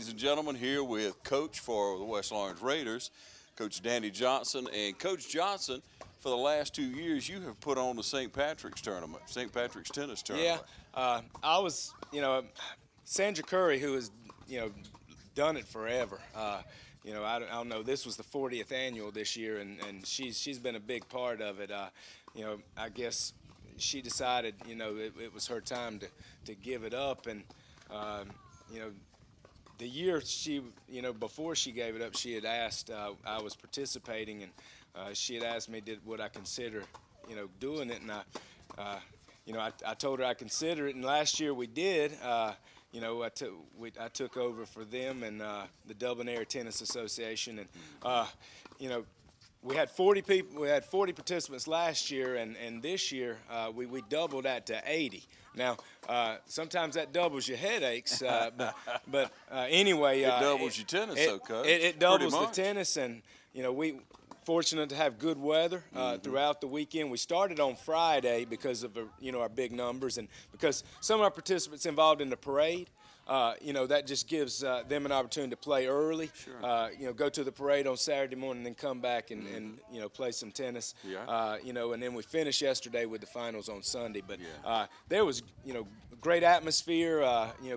ladies and gentlemen, here with Coach for the West Lawrence Raiders, Coach Danny Johnson. And Coach Johnson, for the last 2 years, you have put on the St. Patrick's tournament, St. Patrick's tennis tournament. Yeah, I was, Sandra Curry, who has, done it forever. I don't know. This was the 40th annual this year, and she's been a big part of it. I guess she decided, it was her time to give it up, and the year she, before she gave it up, she had asked, I was participating, and she had asked me would I consider, doing it, and I told her I consider it, and last year we did. I took over for them and the Dublin Area Tennis Association, and we had 40 people. We had 40 participants last year, and this year we doubled that to 80. Now, sometimes that doubles your headaches, but anyway, it doubles your tennis, Coach. It doubles the tennis, and we fortunate to have good weather throughout the weekend. We started on Friday because of our big numbers, and because some of our participants involved in the parade. That just gives them an opportunity to play early. Sure. Go to the parade on Saturday morning, then come back and play some tennis. Yeah. And then we finished yesterday with the finals on Sunday. But there was, great atmosphere,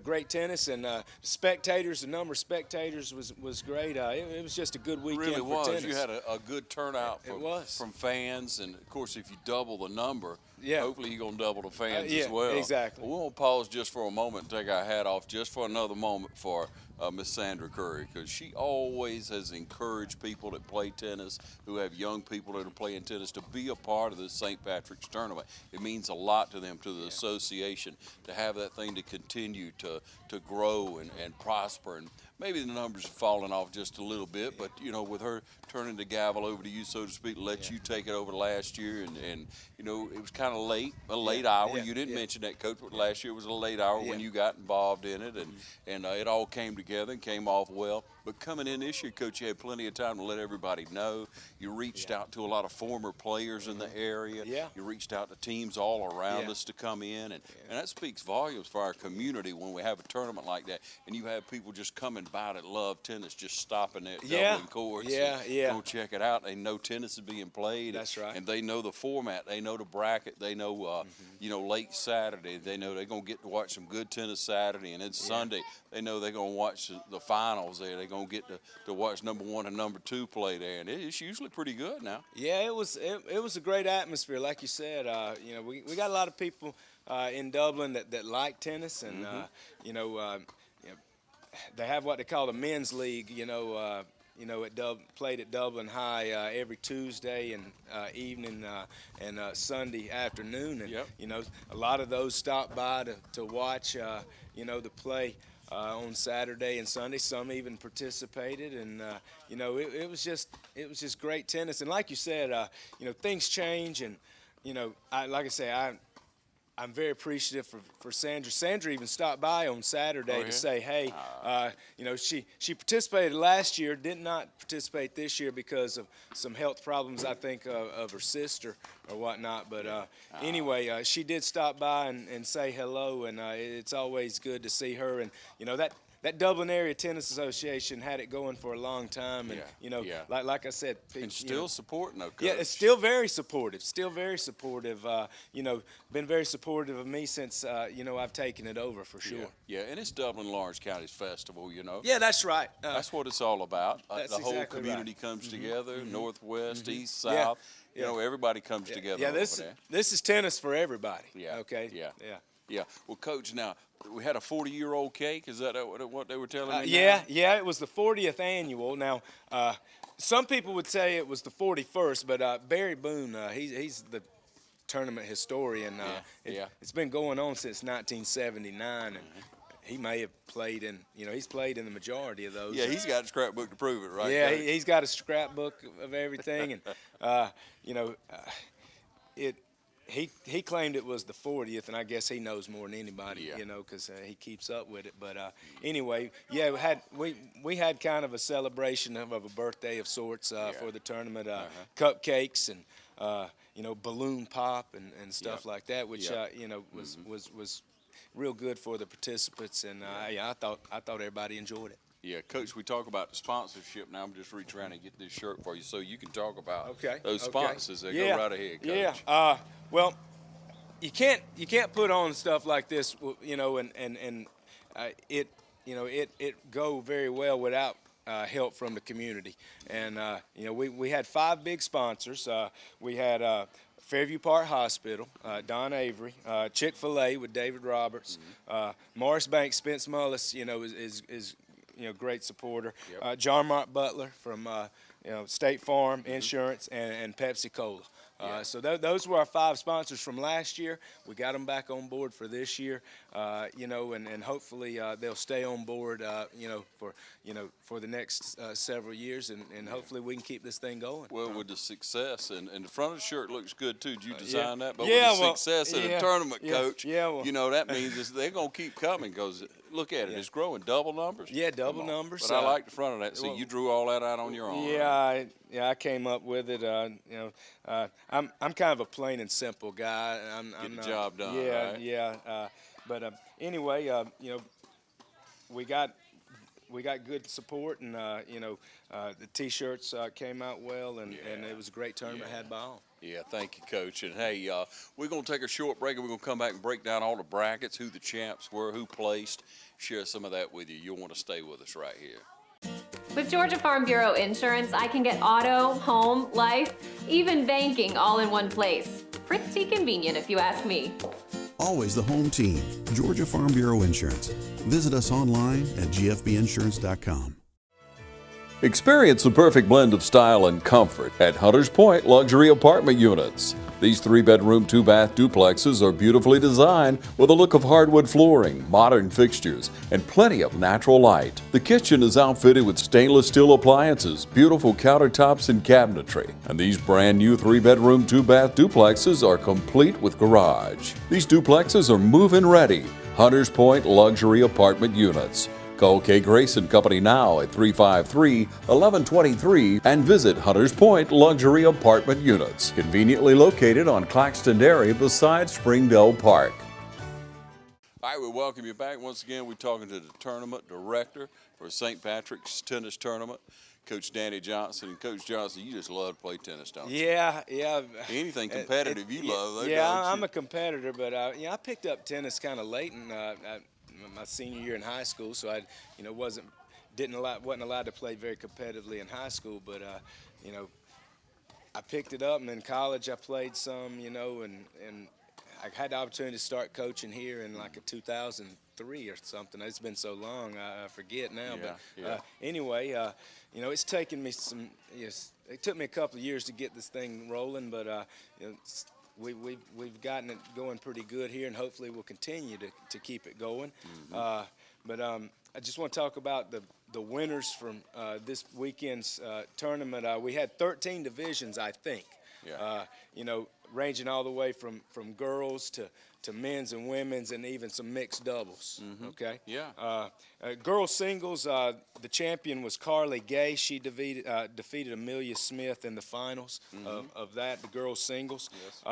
great tennis, and spectators. The number of spectators was great. It was just a good weekend really for tennis. You had a good turnout from fans, and of course, if you double the number, hopefully you're going to double the fans as well. Exactly. Well, we're going to pause just for a moment and take our hat off just for another moment for Miss Sandra Curry, because she always has encouraged people that play tennis, who have young people that are playing tennis, to be a part of this St. Patrick's tournament. It means a lot to them, to the association, to have that thing to continue to grow and prosper. And maybe the numbers have fallen off just a little bit, but with her turning the gavel over to you, so to speak, let you take it over last year, and it was kind of a late hour. You didn't mention that, Coach, but last year was a late hour when you got involved in it, and it all came together and came off well. But coming in this year, Coach, you had plenty of time to let everybody know. You reached out to a lot of former players in the area. You reached out to teams all around us to come in, and that speaks volumes for our community when we have a tournament like that, and you have people just coming by that love tennis, just stopping at Dublin courts. Go check it out. They know tennis is being played. That's right. And they know the format. They know the bracket. They know, late Saturday. They know they're going to get to watch some good tennis Saturday, and then Sunday they know they're going to watch the finals there. They're going to get to watch number 1 and number 2 play there, and it's usually pretty good now. Yeah, it was a great atmosphere, like you said. We got a lot of people in Dublin that like tennis, and they have what they call the men's league. Played at Dublin High every Tuesday and evening and Sunday afternoon, and a lot of those stopped by to watch the play on Saturday and Sunday. Some even participated, and it was just great tennis. And like you said, things change, and I'm very appreciative for Sandra. Sandra even stopped by on Saturday to say, hey, she participated last year, did not participate this year because of some health problems, I think, of her sister or whatnot. But anyway, she did stop by and say hello, and it's always good to see her. And, that Dublin Area Tennis Association had it going for a long time, and like I said, and still supporting, though, Coach. Yeah, it's still very supportive. Still very supportive. Been very supportive of me since I've taken it over, for sure. Yeah, and it's Dublin Lawrence County's festival. Yeah, that's right. That's what it's all about. The whole exactly community right. comes together, northwest, east, south. Everybody comes together. Yeah, this is tennis for everybody. Yeah. Okay. Yeah. Well, Coach, now we had a 40-year-old cake. Is that what they were telling me? Yeah. It was the 40th annual. Now, some people would say it was the 41st, but Barry Boone, he's the tournament historian. It's been going on since 1979, and he may have played in. He's played in the majority of those. Yeah, he's got a scrapbook to prove it, right? Yeah, he's got a scrapbook of everything, and He claimed it was the 40th, and I guess he knows more than anybody, because he keeps up with it. But anyway, we had kind of a celebration of a birthday of sorts for the tournament, cupcakes and balloon pop and stuff like that, which was real good for the participants, and I thought everybody enjoyed it. Yeah, Coach, we talk about the sponsorship. Now I'm just reaching around and get this shirt for you so you can talk about Okay. those sponsors. Go right ahead, Coach. Yeah. Well, you can't put on stuff like this, and it it go very well without help from the community. And we had 5 big sponsors. We had Fairview Park Hospital, Don Avery, Chick-fil-A with David Roberts, Morris Bank, Spence Mullis, is great supporter. Yep. John Mark Butler from State Farm Insurance and Pepsi Cola. So those were our 5 sponsors from last year. We got them back on board for this year, and hopefully they'll stay on board, for the next several years, and hopefully we can keep this thing going. Well, with the success, and the front of the shirt looks good too. Did you design that? But Yeah, with the success of the tournament, Coach, that means they're going to keep coming because look at it, it's growing double numbers. Yeah, double numbers. But I like the front of that. So you drew all that out on your own. Yeah, I came up with it. I'm kind of a plain and simple guy. Get the job done. Yeah, right? yeah. But anyway, we got good support, and the T-shirts came out well, and it was a great tournament had by all. Yeah, thank you, Coach. And hey, we're going to take a short break, and we're going to come back and break down all the brackets, who the champs were, who placed, share some of that with you. You'll want to stay with us right here. With Georgia Farm Bureau Insurance, I can get auto, home, life, even banking all in one place. Pretty convenient if you ask me. Always the home team, Georgia Farm Bureau Insurance. Visit us online at gfbinsurance.com. Experience the perfect blend of style and comfort at Hunters Point Luxury Apartment Units. These 3-bedroom, 2-bath duplexes are beautifully designed with a look of hardwood flooring, modern fixtures, and plenty of natural light. The kitchen is outfitted with stainless steel appliances, beautiful countertops, and cabinetry. And these brand new 3-bedroom, 2-bath duplexes are complete with garage. These duplexes are move-in ready. Hunters Point Luxury Apartment Units. Call Kay Grace & Company now at 353-1123 and visit Hunters Point Luxury Apartment Units, conveniently located on Claxton Dairy beside Springdale Park. All right, we welcome you back. Once again, we're talking to the tournament director for St. Patrick's Tennis Tournament, Coach Danny Johnson. And Coach Johnson, you just love to play tennis, don't you? Yeah. Anything competitive you love. Yeah, I'm a competitor, but I picked up tennis kind of late in my senior year in high school, so I wasn't allowed to play very competitively in high school, but I picked it up, and in college I played some, and I had the opportunity to start coaching here in like a 2003 or something. It's been so long, I forget now. Anyway, it's taken me it took me a couple of years to get this thing rolling, but we've gotten it going pretty good here, and hopefully we'll continue to keep it going. But I just want to talk about the winners from this weekend's tournament. We had 13 divisions, I think. Ranging all the way from girls to men's and women's, and even some mixed doubles. Okay. Yeah. Girls singles, the champion was Carly Gay. She defeated Amelia Smith in the finals of that, the girls singles. Yes.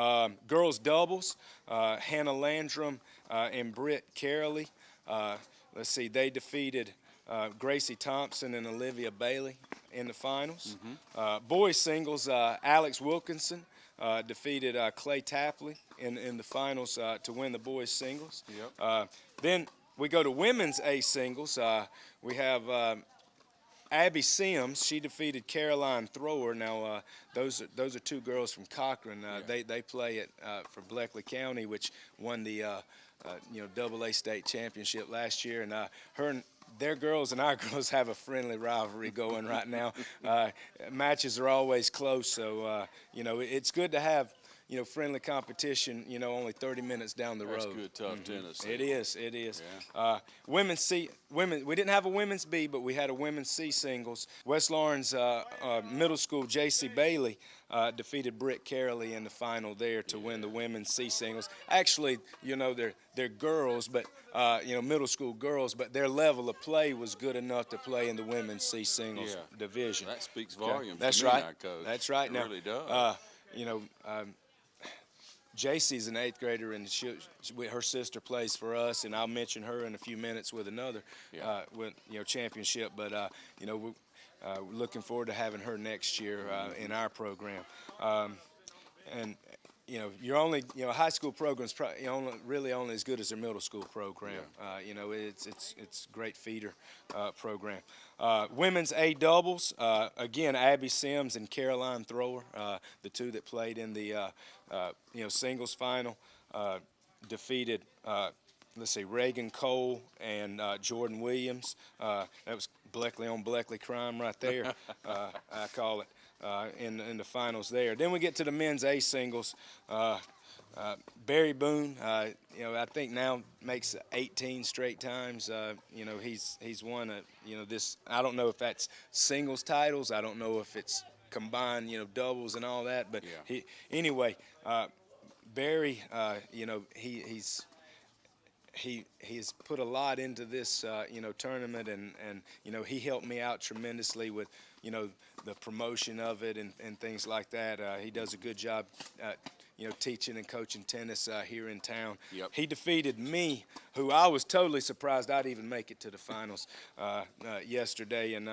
Girls doubles, Hannah Landrum and Britt Caroley. Let's see, they defeated Gracie Thompson and Olivia Bailey in the finals. Boys singles, Alex Wilkinson defeated Clay Tapley in the finals to win the boys singles. Yep. Then we go to women's A singles. We have Abby Sims. She defeated Caroline Thrower. Now those are 2 girls from Cochran. They play for Bleckley County, which won the AA state championship last year, and their girls and our girls have a friendly rivalry going right now. Matches are always close, so it's good to have friendly competition. Only 30 minutes down the road. That's good, tough tennis. It is. Yeah. We didn't have a women's B, but we had a women's C singles. West Lawrence Middle School J.C. Bailey defeated Britt Caroley in the final there to win the women's C singles. Actually, they're girls, but middle school girls, but their level of play was good enough to play in the women's C singles division. That speaks volumes. That's to me right. now, Coach. That's right. It Now, really does. JC's an 8th grader, and her sister plays for us, and I'll mention her in a few minutes with another championship. But we're looking forward to having her next year in our program. And you're only high school programs really only as good as their middle school program. Yeah. It's great feeder program. Women's A doubles, again, Abby Sims and Caroline Thrower, the two that played in the singles final, defeated Reagan Cole and Jordan Williams. That was Bleckley on Bleckley crime right there, I call it, in the finals there. Then we get to the men's A singles. Barry Boone, I think now makes 18 straight times. He's won this. I don't know if that's singles titles. I don't know if it's combined, doubles and all that. But Barry, he's put a lot into this tournament, and he helped me out tremendously with the promotion of it and things like that. He does a good job teaching and coaching tennis here in town. Yep. He defeated me, who I was totally surprised I'd even make it to the finals yesterday. And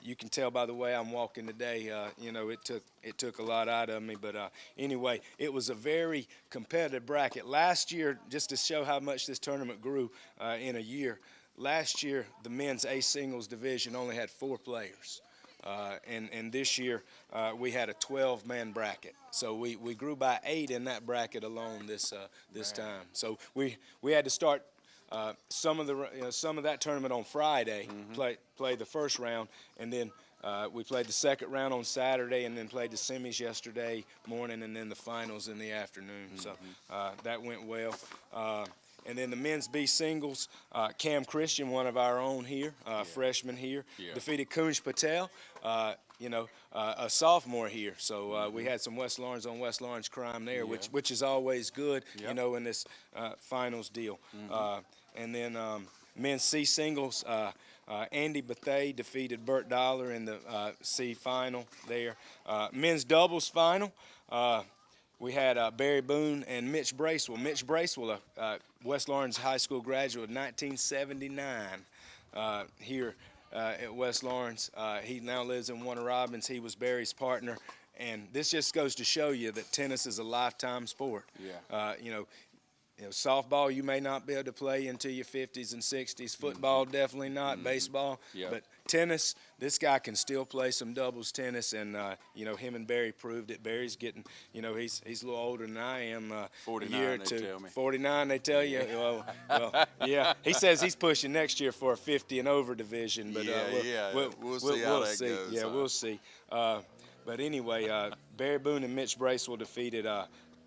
you can tell by the way I'm walking today. It took a lot out of me. But anyway, it was a very competitive bracket. Last year, just to show how much this tournament grew in a year, last year the men's A singles division only had 4 players. And this year we had a 12-man bracket, so we grew by 8 in that bracket alone this time. So we had to start some of that tournament on Friday, play the first round, and then we played the second round on Saturday, and then played the semis yesterday morning, and then the finals in the afternoon. So that went well. And then the men's B singles, Cam Christian, one of our own here, freshman here, defeated Kunj Patel, a sophomore here. So we had some West Lawrence on West Lawrence crime there, which is always good, in this finals deal. And then men's C singles, Andy Bethay defeated Burt Dollar in the C final there. Men's doubles final. We had Barry Boone and Mitch Bracewell. Mitch Bracewell, a West Lawrence High School graduate of 1979 here at West Lawrence. He now lives in Warner Robins. He was Barry's partner. And this just goes to show you that tennis is a lifetime sport. Softball you may not be able to play into your 50s and 60s. Football definitely not. Baseball. But tennis, this guy can still play some doubles tennis, and him and Barry proved it. Barry's getting, he's a little older than I am. 49, a year or they two. tell me. 49, they tell you. Well, yeah. He says he's pushing next year for a 50 and over division, but we'll see how that goes. Yeah, we'll see. But anyway, Barry Boone and Mitch Bracewell defeated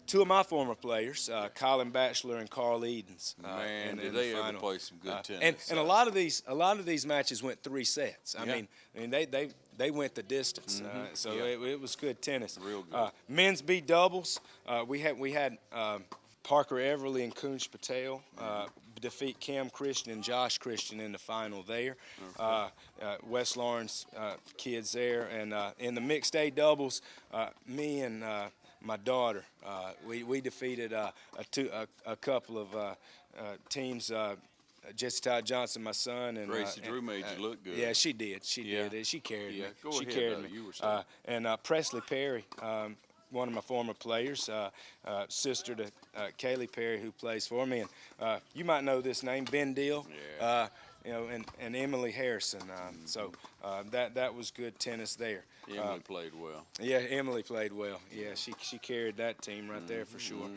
2 of my former players, Colin Batchelor and Carl Edens. Man, did they ever play some good tennis? And a lot of these matches went 3 sets. I mean they went the distance. So it was good tennis. Real good. Men's B doubles, we had Parker Everly and Kunj Patel defeat Cam Christian and Josh Christian in the final there. West Lawrence kids there, and in the mixed A doubles, me and my daughter, we defeated a couple of teams. Jesse Todd Johnson, my son, and Gracie Drew made you look good. Yeah, she did. She did. She carried me. Go she ahead, carried though. me. You were saying. And Presley Perry, one of my former players, sister to Kaylee Perry, who plays for me, and you might know this name, Ben Deal. And Emily Harrison. So that was good tennis there. Emily played well. Yeah, Emily played well. Yeah, she carried that team right there for sure.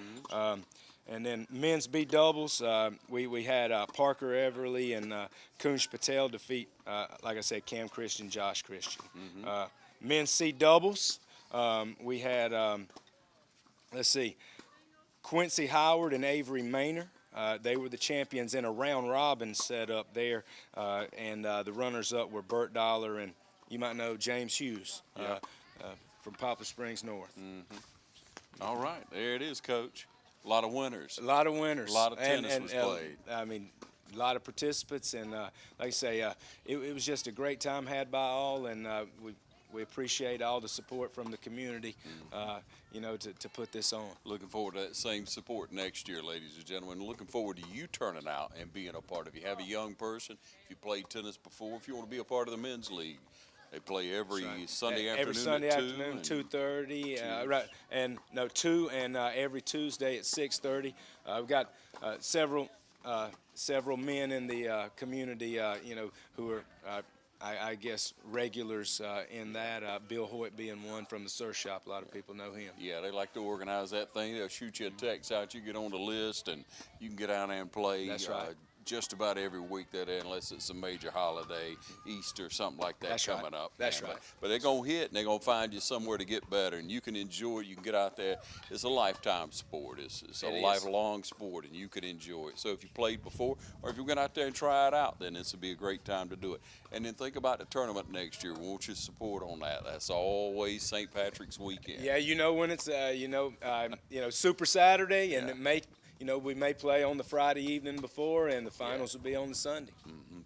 And then men's B doubles, we had Parker Everly and Kunj Patel defeat, like I said, Cam Christian, Josh Christian. Men's C doubles, we had, Quincy Howard and Avery Maynor. They were the champions in a round robin set up there, and the runners-up were Burt Dollar and, you might know, James Hughes from Poplar Springs North. All right, there it is, Coach. A lot of winners. A lot of winners. A lot of tennis was played. I mean, a lot of participants, and like I say, it was just a great time had by all, and we appreciate all the support from the community, you know, to put this on. Looking forward to that same support next year, ladies and gentlemen. Looking forward to you turning out and being a part of it. If you have a young person, if you played tennis before, if you want to be a part of the men's league, they play every Sunday afternoon. Every Sunday at afternoon, 2:30, right? And no 2, and every Tuesday at 6:30. We've got several men in the community, you know, who are. I guess regulars in that, Bill Hoyt being one from the surf shop. A lot of people know him. Yeah, they like to organize that thing. They'll shoot you a text out. You get on the list, and you can get out there and play. That's right. Just about every week that unless it's a major holiday, Easter, something like that. That's coming right. up. That's man. right. But they're going to hit, and they're going to find you somewhere to get better, and you can enjoy it. You can get out there. It's a lifetime sport. It's a lifelong sport, and you can enjoy it. So if you played before, or if you went out there and try it out, then this would be a great time to do it. And then think about the tournament next year. We want your support on that. That's always St. Patrick's weekend. Yeah, you know when it's you know Super Saturday, and it may. You know, we may play on the Friday evening before, and the finals will be on the Sunday.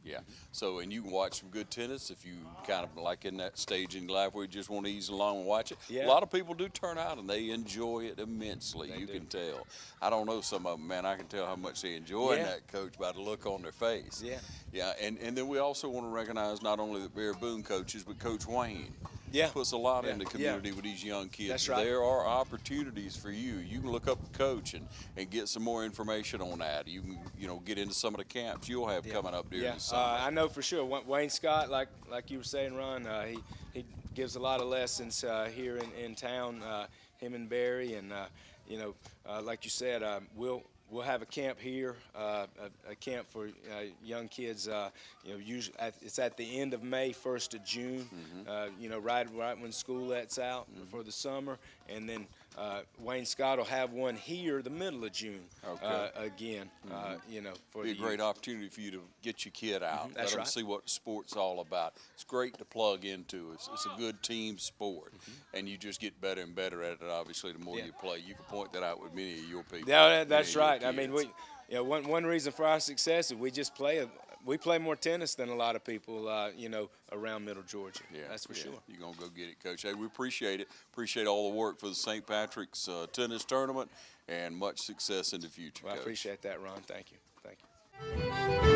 Yeah. So, and you can watch some good tennis if you kind of like in that stage in life where you just want to ease along and watch it. Yeah. A lot of people do turn out and they enjoy it immensely. They you do. can tell. I don't know some of them, man. I can tell how much they enjoy that, Coach, by the look on their face. Yeah. Yeah. And then we also want to recognize not only the Bear Boone coaches, but Coach Wayne. Yeah. Puts a lot in the Yeah. community with these young kids. That's right. There are opportunities for you. You can look up the coach and get some more information on that. You can, get into some of the camps you'll have coming up during the summer. I know for sure. Wayne Scott, like you were saying, Ron, he gives a lot of lessons here in town. Him and Barry, and like you said, we'll have a camp here, a camp for young kids. Usually it's at the end of May, 1st of June. Right when school lets out for the summer, and then Wayne Scott will have one here the middle of June. Again. For Be a the great youth. opportunity for you to get your kid out. That's Let them right. see what the sport's all about. It's great to plug into. It's a good team sport, and you just get better and better at it. Obviously, the more you play, you can point that out with many of your people. Yeah, that's many of right. your I mean, kids. one reason for our success is we play more tennis than a lot of people, around Middle Georgia. Yeah, That's for sure. You're going to go get it, Coach. Hey, we appreciate it. Appreciate all the work for the St. Patrick's tennis tournament, and much success in the future, Well, I Coach. appreciate that, Ron. Thank you. Thank you.